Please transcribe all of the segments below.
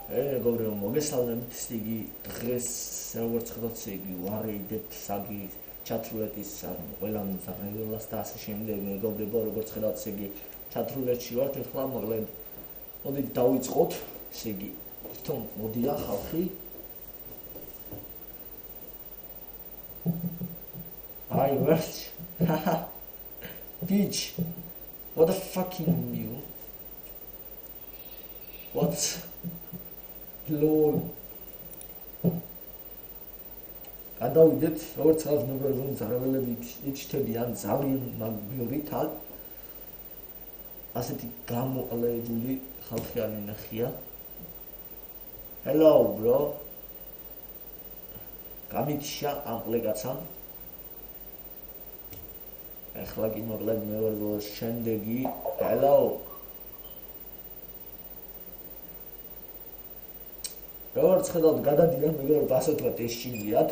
მეგობრებო, მოგესალმებით. იგი დღეს როგორც ხედავთ, იგი ვარეიდებთ საგი ჩათრულეტის ყველა მNძრეველას და ასე შემდეგ. მეგობრებო, როგორც ხედავთ, იგი ჩათრულეტში ვართ. ეხლა მოკლედ მოდით დავიწყოთ. იგი თვითონ მოდია ხალხი. I worked. Bitch. What the fucking you? What? Lol. გადავიდეთ, როგორც ხალხ მეგობრებო, მNძრეველები იჩთებიან ძალიან მაგბიურით. ასეთი გამოყლებული ხალხი არ მინახია. Hello bro. გამიჩა ამ ყლეკაცამ. ეხლა კი მოკლედ მეგობრებო, შემდეგი. Hello. როგორც ხედავთ, გადადიან მეგობრებო, ასე ვთქვათ, ეშინიათ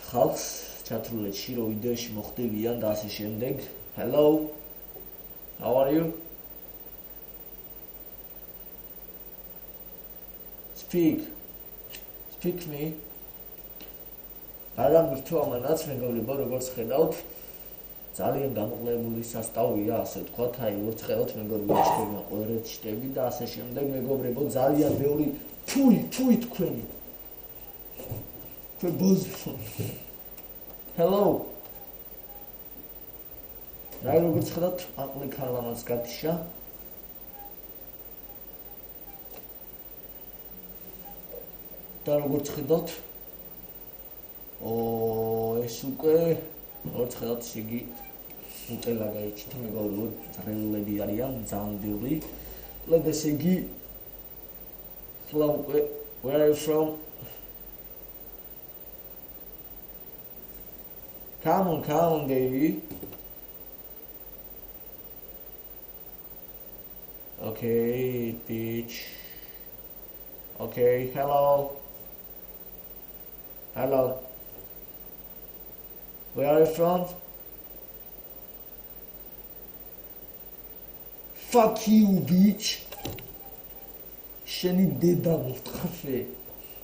ხალხს ჩათრულეთში, რომ ვიდეოში მოხდებიან და ასე შემდეგ. Hello. How are you? Speak me. გადამირთვა ამანაც მეგობრებო, როგორც ხედავთ, ძალიან გამოყლებული სასტავია, ასე ვთქვათ, როგორც ხედავთ მეგობრებო, ჩტები, ყველერეთ ჩტები და ასე შემდეგ. მეგობრებო, ძალიან ბევრი თუი თქვენი. Hello. რა როგორც ხედავთ, აყლი ქარლამაც გათიშა. და როგორც ხედავთ, ეს უკვე როგორც ხედავთ, იგი უტელა გაიჩნდა მეგობრებო, მNძრეველები არიან ძალიან ბევრი. Let us see. Where are you from? Come on, baby. Okay, bitch. Okay, hello. Where are you from? Fuck you, bitch. შენი დედა მოხტყე.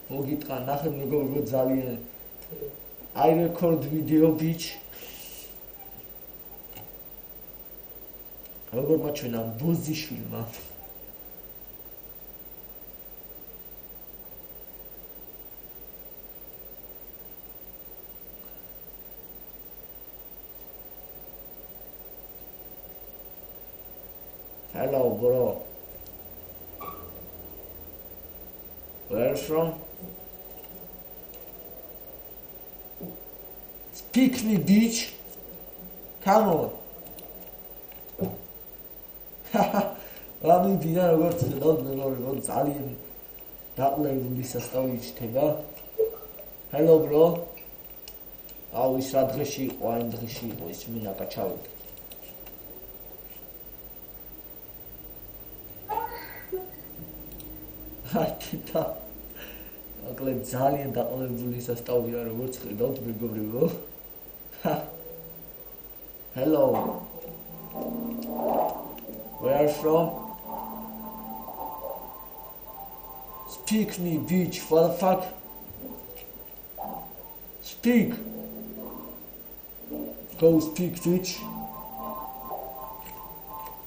მოგიტყა, ნახე მეგობრებო, ძალიან. I record video, bitch. როგორ მაჩვენა ბოზიშვილმა. Hello, bro. Where are you from? Speak me, bitch. Come on. ვამიბია როგორც ხედავთ მეგობრებო, ძალიან დაყლებული სასტავი ჩდება. Hello bro. აუ ის რა დღეში იყო, აი დღეში იყო ის მინაკა ჩავედი. აკეთა. მოკლედ ძალიან დაყლებული სასტავია როგორც ხედავთ მეგობრებო. Hello. Where are you from? Speak me, bitch. What the fuck? Speak. Go speak, bitch.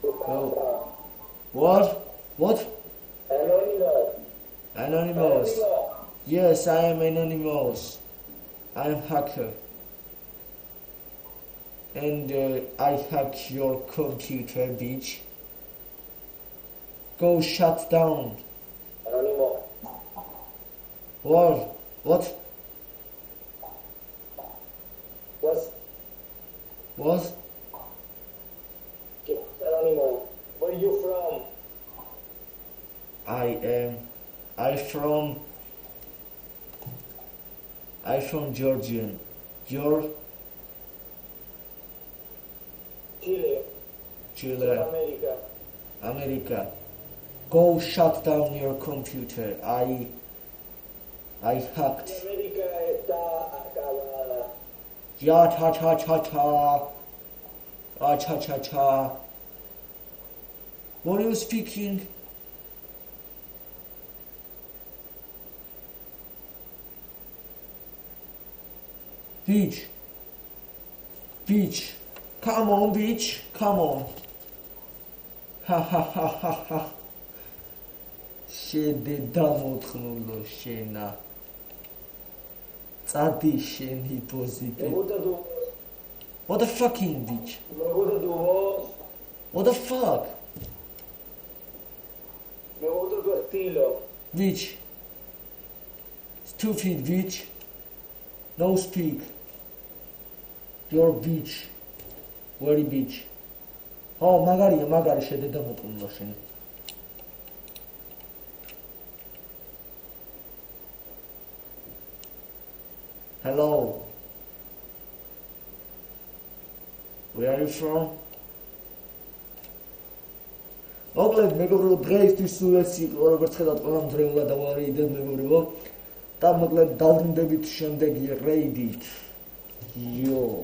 Go. What? Anonymous. Yes, I am anonymous. I am hacker. And I hack your computer, bitch. Go shut down. Anonymous. What? What? Anonymous. Where are you from? I from Georgia. Chile. America. Go shut down your computer. I hacked. America está acabada. Ya cha. What are you speaking? Bitch. Bitch. Come on, bitch. Come on. Ha ha ha ha ha. Shede damotknulo shena. Tsadi sheni positive. What the fucking bitch? What the fuck? Bitch. Stupid bitch. No speak. You're bitch. Very bitch. Oh, magari shede damotknulo shena. Hello. Where are you from? მოკლედ მეგობრებო, დღეისთვის სულ ეს იყო, როგორც ხედავთ, ყველა მძრეველად დავარეიდეთ მეგობრებო. და მოკლედ დავრუნდებით შემდეგი რეიდით. Yo.